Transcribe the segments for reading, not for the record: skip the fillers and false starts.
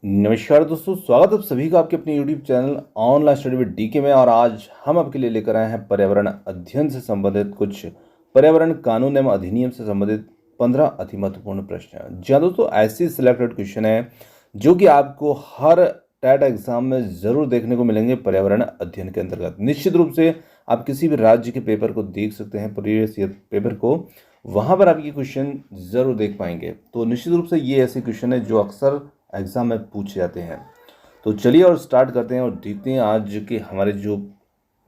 नमस्कार दोस्तों, स्वागत है आप सभी का आपके अपने YouTube channel online study with DK में। और आज हम आपके लिए लेकर आए हैं पर्यावरण अध्ययन से संबंधित कुछ पर्यावरण कानून एवं अधिनियम से संबंधित 15 अति महत्वपूर्ण प्रश्न। जी हाँ दोस्तों, ऐसे सिलेक्टेड क्वेश्चन है जो कि आपको हर टेट एग्जाम में ज़रूर देखने को मिलेंगे पर्यावरण अध्ययन के अंतर्गत। निश्चित रूप से आप किसी भी राज्य के पेपर को देख सकते हैं, प्रीवियस ईयर पेपर को, वहाँ पर आप ये क्वेश्चन ज़रूर देख पाएंगे। तो निश्चित रूप से ये ऐसे क्वेश्चन है जो अक्सर एग्ज़ाम में पूछे जाते हैं। तो चलिए और स्टार्ट करते हैं और देखते हैं आज के हमारे जो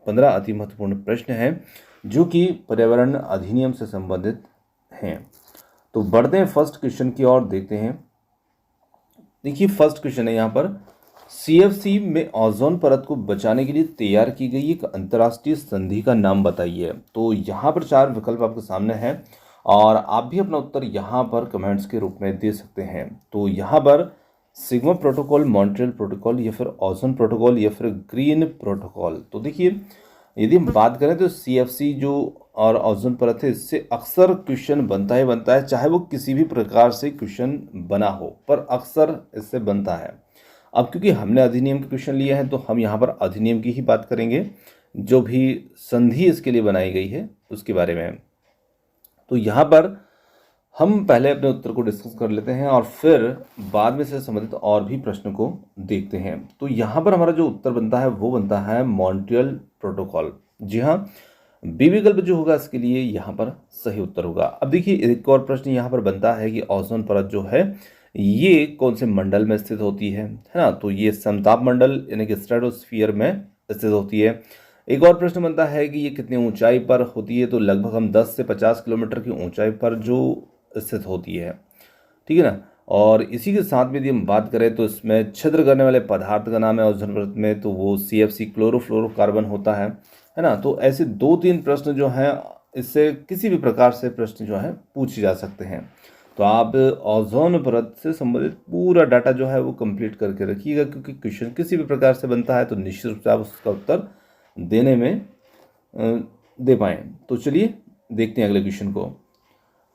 15 अति महत्वपूर्ण प्रश्न हैं जो कि पर्यावरण अधिनियम से संबंधित हैं। तो बढ़ते हैं फर्स्ट क्वेश्चन की ओर, देखते हैं। देखिए फर्स्ट क्वेश्चन है यहाँ पर, सीएफसी में ओजोन परत को बचाने के लिए तैयार की गई एक अंतर्राष्ट्रीय संधि का नाम बताइए। तो यहाँ पर 4 विकल्प आपके सामने हैं और आप भी अपना उत्तर यहाँ पर कमेंट्स के रूप में दे सकते हैं। तो यहाँ पर सिग्मा प्रोटोकॉल, मॉन्ट्रियल प्रोटोकॉल, या फिर ओजोन प्रोटोकॉल, या फिर ग्रीन प्रोटोकॉल। तो देखिए यदि हम बात करें तो सीएफसी जो और ओजोन परत है, इससे अक्सर क्वेश्चन बनता ही बनता है, चाहे वो किसी भी प्रकार से क्वेश्चन बना हो, पर अक्सर इससे बनता है। अब क्योंकि हमने अधिनियम के क्वेश्चन लिए हैं तो हम यहाँ पर अधिनियम की ही बात करेंगे, जो भी संधि इसके लिए बनाई गई है उसके बारे में। तो यहाँ पर हम पहले अपने उत्तर को डिस्कस कर लेते हैं और फिर बाद में से संबंधित और भी प्रश्न को देखते हैं। तो यहाँ पर हमारा जो उत्तर बनता है वो बनता है मॉन्ट्रियल प्रोटोकॉल। जी हाँ, बी विकल्प जो होगा इसके लिए यहाँ पर सही उत्तर होगा। अब देखिए एक और प्रश्न यहाँ पर बनता है कि ओजोन परत जो है ये कौन से मंडल में स्थित होती है ना। तो ये समताप मंडल यानी कि स्ट्रेटोस्फीयर में स्थित होती है। एक और प्रश्न बनता है कि ये कितनी ऊंचाई पर होती है। तो लगभग हम 10 से 50 किलोमीटर की ऊंचाई पर जो स्थित होती है, ठीक है ना। और इसी के साथ में यदि हम बात करें तो इसमें छिद्र करने वाले पदार्थ का नाम है ओजोन परत में, तो वो सीएफसी क्लोरोफ्लोरोकार्बन होता है ना। तो ऐसे 2-3 प्रश्न जो हैं इससे किसी भी प्रकार से प्रश्न जो है पूछे जा सकते हैं। तो आप ओजोन परत से संबंधित पूरा डाटा जो है वो कंप्लीट करके रखिएगा, क्योंकि क्वेश्चन किसी भी प्रकार से बनता है तो निश्चित रूप से आप उसका उत्तर देने में दे पाएँ। तो चलिए देखते हैं अगले क्वेश्चन को।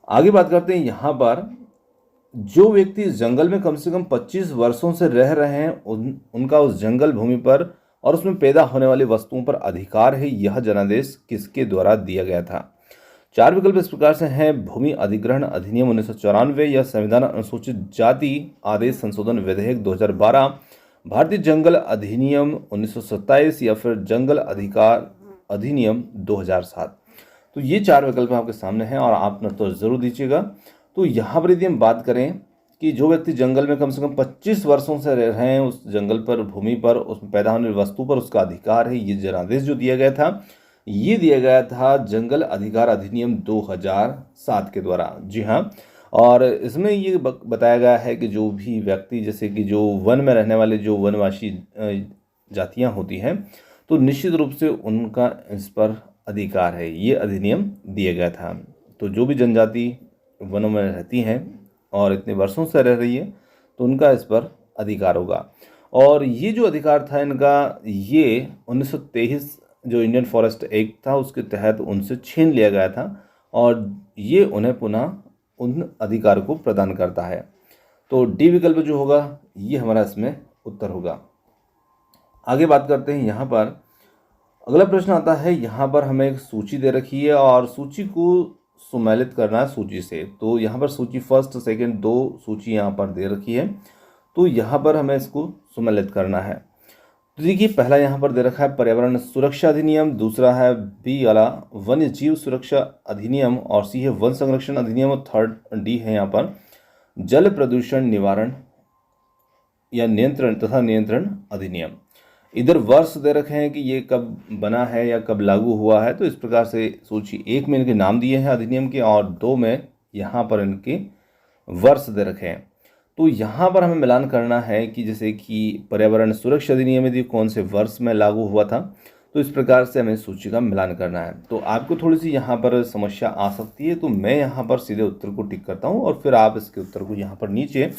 आगे बात करते हैं। यहाँ पर जो व्यक्ति इस जंगल में कम से कम 25 वर्षों से रह रहे हैं उनका उस जंगल भूमि पर और उसमें पैदा होने वाली वस्तुओं पर अधिकार है, यह जनादेश किसके द्वारा दिया गया था। 4 विकल्प इस प्रकार से हैं: भूमि अधिग्रहण अधिनियम 1994, या संविधान अनुसूचित जाति आदेश संशोधन विधेयक 2012, भारतीय जंगल अधिनियम 1927, या फिर जंगल अधिकार अधिनियम 2007। तो ये 4 विकल्प आपके सामने हैं और आप न तो ज़रूर दीजिएगा। तो यहाँ पर यदि हम बात करें कि जो व्यक्ति जंगल में कम से कम 25 वर्षों से रह रहे हैं, उस जंगल पर, भूमि पर, उसमें पैदा होने वाली वस्तु पर उसका अधिकार है, ये जनादेश जो दिया गया था, ये दिया गया था जंगल अधिकार अधिनियम 2007 के द्वारा। जी हाँ, और इसमें ये बताया गया है कि जो भी व्यक्ति, जैसे कि जो वन में रहने वाले जो वनवासी जातियाँ होती हैं, तो निश्चित रूप से उनका इस पर अधिकार है, ये अधिनियम दिया गया था। तो जो भी जनजाति वनों में रहती हैं और इतने वर्षों से रह रही है तो उनका इस पर अधिकार होगा। और ये जो अधिकार था इनका, ये 1923 जो इंडियन फॉरेस्ट एक्ट था उसके तहत उनसे छीन लिया गया था और ये उन्हें पुनः उन अधिकार को प्रदान करता है। तो डी विकल्प जो होगा ये हमारा इसमें उत्तर होगा। आगे बात करते हैं। यहाँ पर अगला प्रश्न आता है। यहाँ पर हमें एक सूची दे रखी है और सूची को सुमेलित करना है सूची से। तो यहाँ पर सूची फर्स्ट सेकंड 2 सूची यहाँ पर दे रखी है, तो यहाँ पर हमें इसको सुमेलित करना है। तो देखिए पहला यहाँ पर दे रखा है पर्यावरण सुरक्षा अधिनियम, दूसरा है बी वाला वन्य जीव सुरक्षा अधिनियम, और सी है वन संरक्षण अधिनियम, और थर्ड डी है यहाँ पर जल प्रदूषण निवारण या नियंत्रण तथा नियंत्रण अधिनियम। इधर वर्ष दे रखे हैं कि ये कब बना है या कब लागू हुआ है। तो इस प्रकार से सूची 1 में इनके नाम दिए हैं अधिनियम के और 2 में यहाँ पर इनके वर्ष दे रखे हैं। तो यहाँ पर हमें मिलान करना है कि जैसे कि पर्यावरण सुरक्षा अधिनियम यदि कौन से वर्ष में लागू हुआ था, तो इस प्रकार से हमें सूची का मिलान करना है। तो आपको थोड़ी सी यहाँ पर समस्या आ सकती है, तो मैं यहाँ पर सीधे उत्तर को टिक करता हूँ और फिर आप इसके उत्तर को यहाँ पर नीचे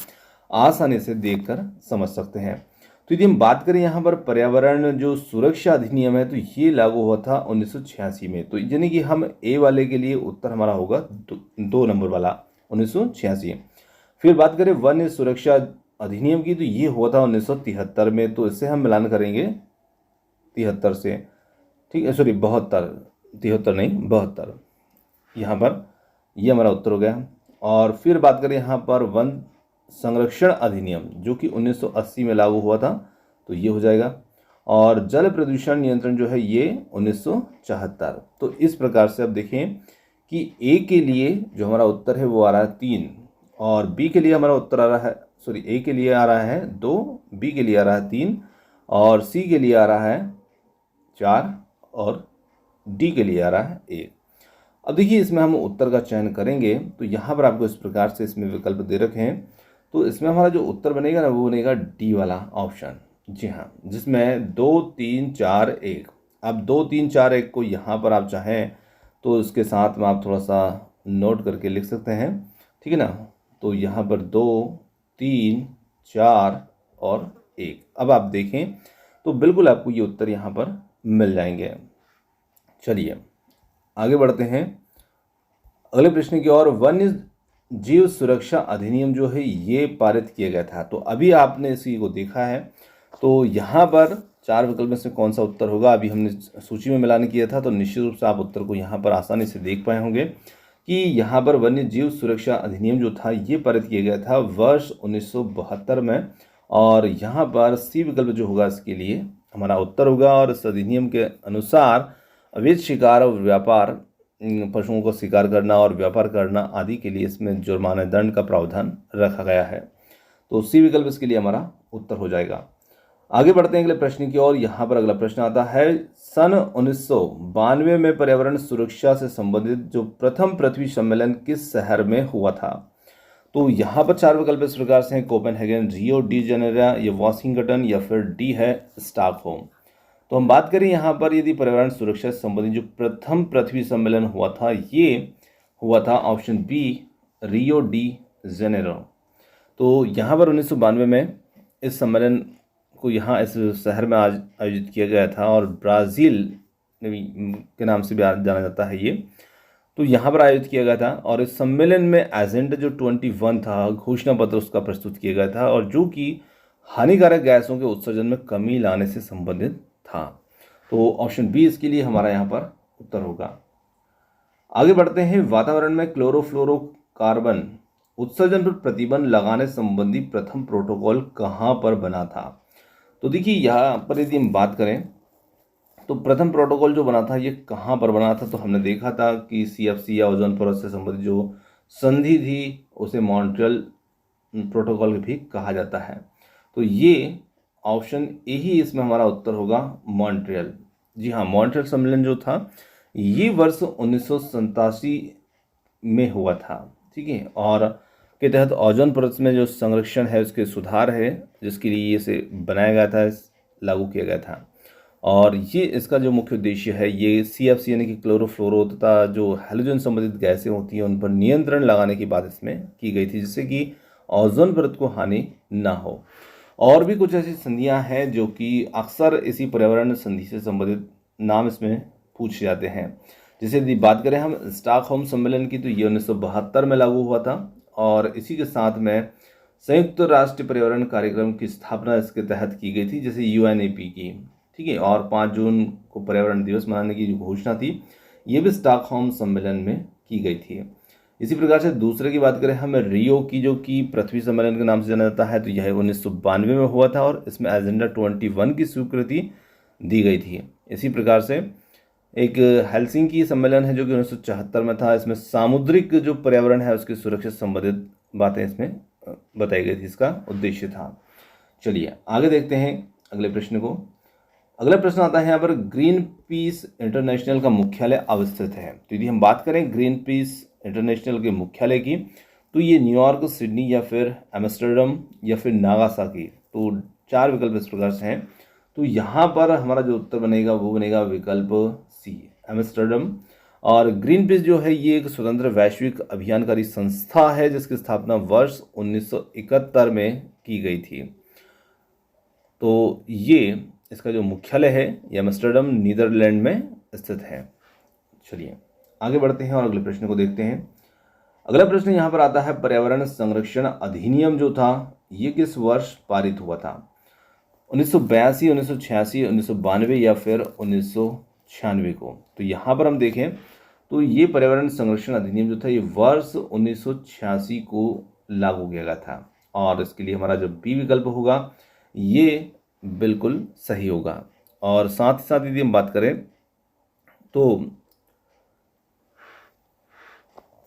आसानी से देखकर समझ सकते हैं। तो यदि हम बात करें यहाँ पर पर्यावरण जो सुरक्षा अधिनियम है, तो ये लागू हुआ था 1986 में। तो यानी कि हम ए वाले के लिए उत्तर हमारा होगा 2 नंबर वाला 1986। फिर बात करें वन्य सुरक्षा अधिनियम की, तो ये हुआ था 1973 में। तो इससे हम मिलान करेंगे 73 से, ठीक है, सॉरी 72, 73 नहीं 72, यहाँ पर ये हमारा उत्तर हो गया। और फिर बात करें यहाँ पर वन संरक्षण अधिनियम जो कि 1980 में लागू हुआ था, तो ये हो जाएगा। और जल प्रदूषण नियंत्रण जो है ये 1974। तो इस प्रकार से अब देखें कि ए के लिए जो हमारा उत्तर है वो आ रहा है 3, और बी के लिए हमारा उत्तर आ रहा है, सॉरी ए के लिए आ रहा है 2, बी के लिए आ रहा है 3, और सी के लिए आ रहा है 4, और डी के लिए आ रहा है 1। अब देखिए इसमें हम उत्तर का चयन करेंगे, तो यहाँ पर आपको इस प्रकार से इसमें विकल्प दे रखे हैं। तो इसमें हमारा जो उत्तर बनेगा ना वो बनेगा डी वाला ऑप्शन। जी हाँ, जिसमें 2 3 4 1। अब 2 3 4 1 को यहाँ पर आप चाहें तो इसके साथ में आप थोड़ा सा नोट करके लिख सकते हैं, ठीक है ना। तो यहाँ पर 2 3 4 और 1। अब आप देखें तो बिल्कुल आपको ये उत्तर यहाँ पर मिल जाएंगे। चलिए आगे बढ़ते हैं अगले प्रश्न की ओर। वन्य जीव सुरक्षा अधिनियम जो है ये पारित किया गया था। तो अभी आपने इसी को देखा है, तो यहाँ पर 4 विकल्प में से कौन सा उत्तर होगा, अभी हमने सूची में मिलान किया था, तो निश्चित रूप से आप उत्तर को यहाँ पर आसानी से देख पाए होंगे कि यहाँ पर वन्य जीव सुरक्षा अधिनियम जो था ये पारित किया गया था वर्ष 1972 में। और यहाँ पर सी विकल्प जो होगा इसके लिए हमारा उत्तर होगा। और इस अधिनियम के अनुसार अवैध शिकार और व्यापार, पशुओं को शिकार करना और व्यापार करना आदि के लिए इसमें जुर्माना दंड का प्रावधान रखा गया है। तो सी विकल्प इसके लिए हमारा उत्तर हो जाएगा। आगे बढ़ते हैं अगले प्रश्न की ओर। यहाँ पर अगला प्रश्न आता है, सन 1992 में पर्यावरण सुरक्षा से संबंधित जो प्रथम पृथ्वी सम्मेलन किस शहर में हुआ था। तो यहाँ पर 4 विकल्प इस प्रकार से हैं, कोपेनहेगन, रियो डी जेनेरो, या वाशिंगटन, या फिर डी है स्टॉकहोम। तो हम बात करें यहाँ पर यदि पर्यावरण सुरक्षा से संबंधित जो प्रथम पृथ्वी सम्मेलन हुआ था ये हुआ था option B Rio de Janeiro. तो यहाँ पर 1992 में इस सम्मेलन को यहाँ इस शहर में आज आयोजित किया गया था, और ब्राज़ील के नाम से भी जाना जाता है ये। तो यहाँ पर आयोजित किया गया था, और इस सम्मेलन में एजेंडा जो 21 था, घोषणा पत्र उसका प्रस्तुत किया गया था, और जो कि हानिकारक गैसों के उत्सर्जन में कमी लाने से संबंधित था। तो ऑप्शन बी इसके लिए हमारा यहाँ पर उत्तर होगा। आगे बढ़ते हैं, वातावरण में क्लोरोफ्लोरोकार्बन उत्सर्जन पर प्रतिबंध लगाने संबंधी प्रथम प्रोटोकॉल कहाँ पर बना था। तो देखिए यहाँ पर यदि हम बात करें तो प्रथम प्रोटोकॉल जो बना था ये कहाँ पर बना था, तो हमने देखा था कि CFC या ओजोन परत से संबंधित जो संधि थी उसे मॉन्ट्रियल प्रोटोकॉल भी कहा जाता है। तो ये ऑप्शन ए ही इसमें हमारा उत्तर होगा, मॉन्ट्रियल। जी हाँ, मॉन्ट्रियल सम्मेलन जो था ये वर्ष 1987 में हुआ था, ठीक है, और के तहत ओजोन परत में जो संरक्षण है उसके सुधार है जिसके लिए इसे बनाया गया था, लागू किया गया था। और ये इसका जो मुख्य उद्देश्य है ये CFC यानी कि क्लोरोफ्लोरो तथा जो हैलोजन संबंधित गैसें होती हैं उन पर नियंत्रण लगाने की बात इसमें की गई थी, जिससे कि ओजोन परत को हानि ना हो। और भी कुछ ऐसी संधियां हैं जो कि अक्सर इसी पर्यावरण संधि से संबंधित नाम इसमें पूछे जाते हैं। जैसे यदि बात करें हम स्टॉकहोम सम्मेलन की, तो ये 1972 में लागू हुआ था, और इसी के साथ में संयुक्त राष्ट्र पर्यावरण कार्यक्रम की स्थापना इसके तहत की गई थी, जैसे UNEP की, ठीक है। और 5 जून को पर्यावरण दिवस मनाने की जो घोषणा थी ये भी स्टॉकहोम सम्मेलन में की गई थी। इसी प्रकार से दूसरे की बात करें हम रियो की, जो कि पृथ्वी सम्मेलन के नाम से जाना जाता है, तो यह 1992 में हुआ था, और इसमें एजेंडा 21 की स्वीकृति दी गई थी। इसी प्रकार से एक हेलसिंकी सम्मेलन है जो कि 1974 में था, इसमें सामुद्रिक जो पर्यावरण है उसकी सुरक्षा से संबंधित बातें इसमें बताई गई थी, इसका उद्देश्य था। चलिए आगे देखते हैं अगले प्रश्न को। अगला प्रश्न आता है यहाँ पर, ग्रीन पीस इंटरनेशनल का मुख्यालय अवस्थित है। तो यदि हम बात करें ग्रीन पीस इंटरनेशनल के मुख्यालय की, तो ये न्यूयॉर्क, सिडनी, या फिर एम्स्टर्डम, या फिर नागासाकी। तो 4 विकल्प इस प्रकार से हैं। तो यहाँ पर हमारा जो उत्तर बनेगा वो बनेगा विकल्प सी, एम्स्टर्डम। और ग्रीन पीस जो है ये एक स्वतंत्र वैश्विक अभियानकारी संस्था है जिसकी स्थापना वर्ष 1971 में की गई थी। तो ये इसका जो मुख्यालय है ये एम्स्टर्डम नीदरलैंड में स्थित है। चलिए आगे बढ़ते हैं और अगले प्रश्न को देखते हैं। अगला प्रश्न यहाँ पर आता है, पर्यावरण संरक्षण अधिनियम जो था ये किस वर्ष पारित हुआ था? 1982, 1986, 1992 या फिर 1996 को? तो यहाँ पर हम देखें तो ये पर्यावरण संरक्षण अधिनियम जो था ये वर्ष 1986 को लागू किया गया था, और इसके लिए हमारा जो बी विकल्प होगा ये बिल्कुल सही होगा। और साथ ही साथ यदि हम बात करें तो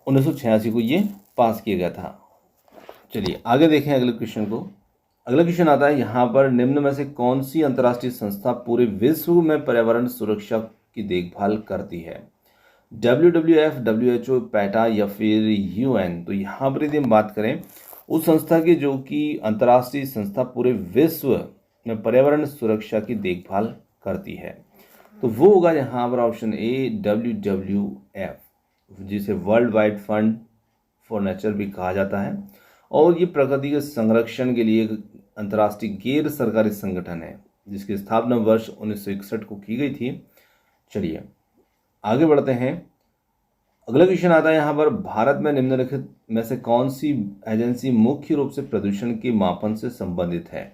1986 को ये पास किया गया था। चलिए आगे देखें अगले क्वेश्चन को। अगला क्वेश्चन आता है यहाँ पर, निम्न में से कौन सी अंतर्राष्ट्रीय संस्था पूरे विश्व में पर्यावरण सुरक्षा की देखभाल करती है? WWF, WHO, पैटा या फिर UN? तो यहाँ पर यदि हम बात करें उस संस्था की जो कि अंतर्राष्ट्रीय संस्था पूरे विश्व में पर्यावरण सुरक्षा की देखभाल करती है, तो वो होगा यहाँ पर ऑप्शन ए WWF, जिसे world wide fund for nature भी कहा जाता है, और ये प्रकृति के संरक्षण के लिए एक अंतर्राष्ट्रीय गैर सरकारी संगठन है जिसकी स्थापना वर्ष 1961 को की गई थी। चलिए आगे बढ़ते हैं। अगला क्वेश्चन आता है यहाँ पर, भारत में निम्नलिखित में से कौन सी एजेंसी मुख्य रूप से प्रदूषण के मापन से संबंधित है?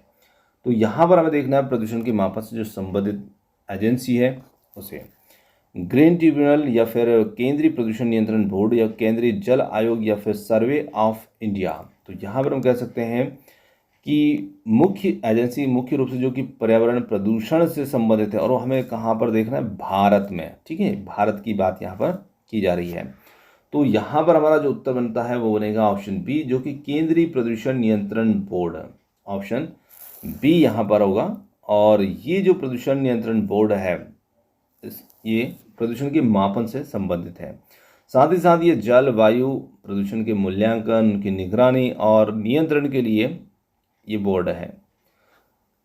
तो यहाँ पर हमें देखना है प्रदूषण के मापन से जो संबंधित एजेंसी है उसे ग्रीन ट्रिब्यूनल या फिर केंद्रीय प्रदूषण नियंत्रण बोर्ड या केंद्रीय जल आयोग या फिर सर्वे ऑफ इंडिया। तो यहाँ पर हम कह सकते हैं कि मुख्य एजेंसी मुख्य रूप से जो कि पर्यावरण प्रदूषण से संबंधित है, और वो हमें कहाँ पर देखना है? भारत में। ठीक है, भारत की बात यहाँ पर की जा रही है। तो यहाँ पर हमारा जो उत्तर बनता है वो बनेगा ऑप्शन बी, जो कि केंद्रीय प्रदूषण नियंत्रण बोर्ड। ऑप्शन बी यहाँ पर होगा। और ये जो प्रदूषण नियंत्रण बोर्ड है ये प्रदूषण के मापन से संबंधित है। साथ ही साथ ये जल वायु प्रदूषण के मूल्यांकन, उनकी निगरानी और नियंत्रण के लिए ये बोर्ड है।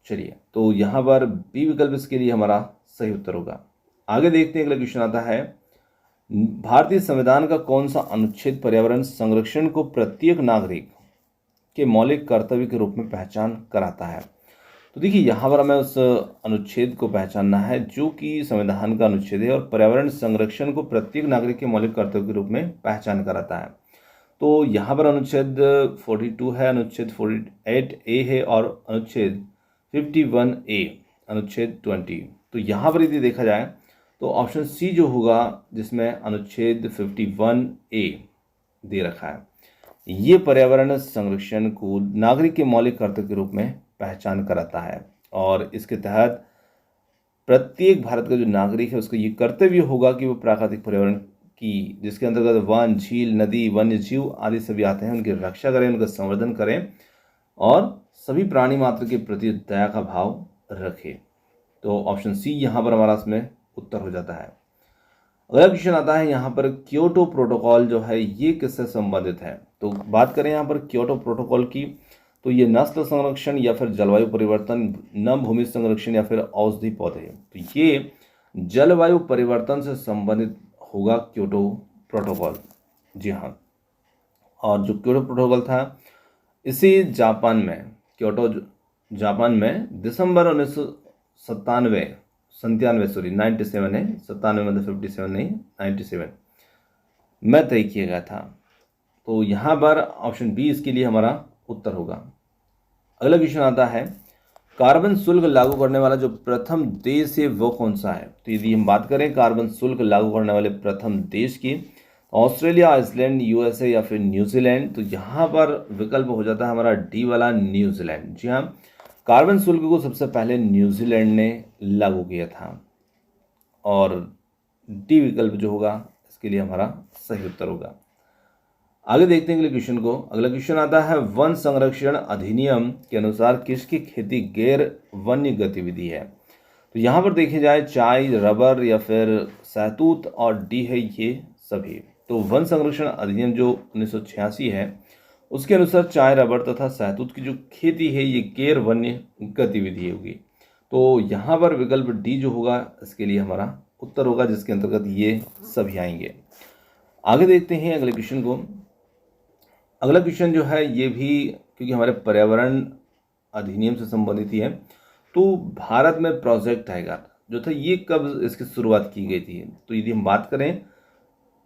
चलिए तो यहाँ पर बी विकल्प इसके लिए हमारा सही उत्तर होगा। आगे देखते हैं, अगला क्वेश्चन आता है, भारतीय संविधान का कौन सा अनुच्छेद पर्यावरण संरक्षण को प्रत्येक नागरिक के मौलिक कर्तव्य के रूप में पहचान कराता है? तो देखिए यहाँ पर हमें उस अनुच्छेद को पहचानना है जो कि संविधान का अनुच्छेद है और पर्यावरण संरक्षण को प्रत्येक नागरिक के मौलिक कर्तव्य के रूप में पहचान कराता है। तो यहाँ पर अनुच्छेद 42 है, अनुच्छेद 48A है और अनुच्छेद 51A, अनुच्छेद 20। तो यहाँ पर यदि देखा जाए तो ऑप्शन सी जो होगा जिसमें अनुच्छेद 51A दे रखा है, ये पर्यावरण संरक्षण को नागरिक के मौलिक कर्तव्य के रूप में पहचान कराता है, और इसके तहत प्रत्येक भारत का जो नागरिक है उसका ये कर्तव्य होगा कि वो प्राकृतिक पर्यावरण की, जिसके अंतर्गत वन, झील, नदी, वन्य जीव आदि सभी आते हैं, उनकी रक्षा करें, उनका संवर्धन करें और सभी प्राणी मात्र के प्रति दया का भाव रखें। तो ऑप्शन सी यहाँ पर हमारा इसमें उत्तर हो जाता है। अगला क्वेश्चन आता है यहाँ पर, क्योटो प्रोटोकॉल जो है ये किससे संबंधित है? तो बात करें यहाँ पर क्योटो प्रोटोकॉल की, तो ये नस्ल संरक्षण या फिर जलवायु परिवर्तन, न भूमि संरक्षण या फिर औषधि पौधे, तो ये जलवायु परिवर्तन से संबंधित होगा क्योटो प्रोटोकॉल। जी हाँ, और जो क्योटो प्रोटोकॉल था इसे जापान में, क्योटो जापान में दिसंबर 1997 97 है, 97 मतलब 57 नहीं, 97 में तय किया गया था। तो यहाँ पर ऑप्शन बी इसके लिए हमारा उत्तर होगा। अगला क्वेश्चन आता है, कार्बन शुल्क लागू करने वाला जो प्रथम देश है वो कौन सा है? तो यदि हम बात करें कार्बन शुल्क लागू करने वाले प्रथम देश की, ऑस्ट्रेलिया, आइसलैंड, USA या फिर न्यूजीलैंड, तो यहाँ पर विकल्प हो जाता है हमारा डी वाला, न्यूजीलैंड। जी हाँ, कार्बन शुल्क को सबसे पहले न्यूजीलैंड ने लागू किया था, और डी विकल्प जो होगा इसके लिए हमारा सही उत्तर होगा। आगे देखते हैं अगले क्वेश्चन को। अगला क्वेश्चन आता है, वन संरक्षण अधिनियम के अनुसार किसकी खेती गैर वन्य गतिविधि है? तो यहाँ पर देखे जाए चाय, रबर या फिर सहतूत, और डी है ये सभी। तो वन संरक्षण अधिनियम जो 1986 है उसके अनुसार चाय, रबर तथा सहतूत की जो खेती है ये गैर वन्य गतिविधि होगी। तो यहाँ पर विकल्प डी जो होगा इसके लिए हमारा उत्तर होगा, जिसके अंतर्गत ये सभी आएंगे। आगे देखते हैं अगले क्वेश्चन को। अगला क्वेश्चन जो है ये भी क्योंकि हमारे पर्यावरण अधिनियम से संबंधित ही है, तो भारत में प्रोजेक्ट टाइगर जो था ये कब इसकी शुरुआत की गई थी? तो यदि हम बात करें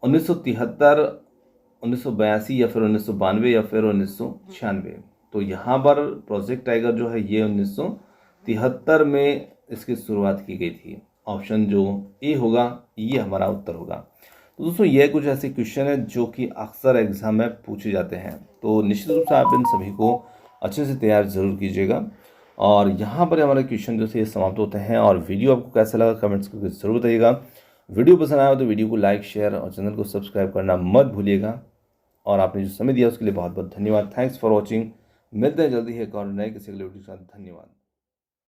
1973, 1982 या फिर 1992 या फिर 1996, तो यहाँ पर प्रोजेक्ट टाइगर जो है ये 1973 में इसकी शुरुआत की गई थी। ऑप्शन जो ए होगा ये हमारा उत्तर होगा। तो दोस्तों ये कुछ ऐसे क्वेश्चन है जो कि अक्सर एग्जाम में पूछे जाते हैं, तो निश्चित रूप से आप इन सभी को अच्छे से तैयार जरूर कीजिएगा। और यहाँ पर हमारे क्वेश्चन जो थे समाप्त होते हैं। और वीडियो आपको कैसा लगा कमेंट्स करके जरूर बताइएगा। वीडियो पसंद आया तो वीडियो को लाइक, शेयर और चैनल को सब्सक्राइब करना मत भूलिएगा। और आपने जो समय दिया उसके लिए बहुत बहुत धन्यवाद। Thanks for watching. मिलते हैं जल्दी ही एक और नए किसी अगले वीडियो के साथ। धन्यवाद।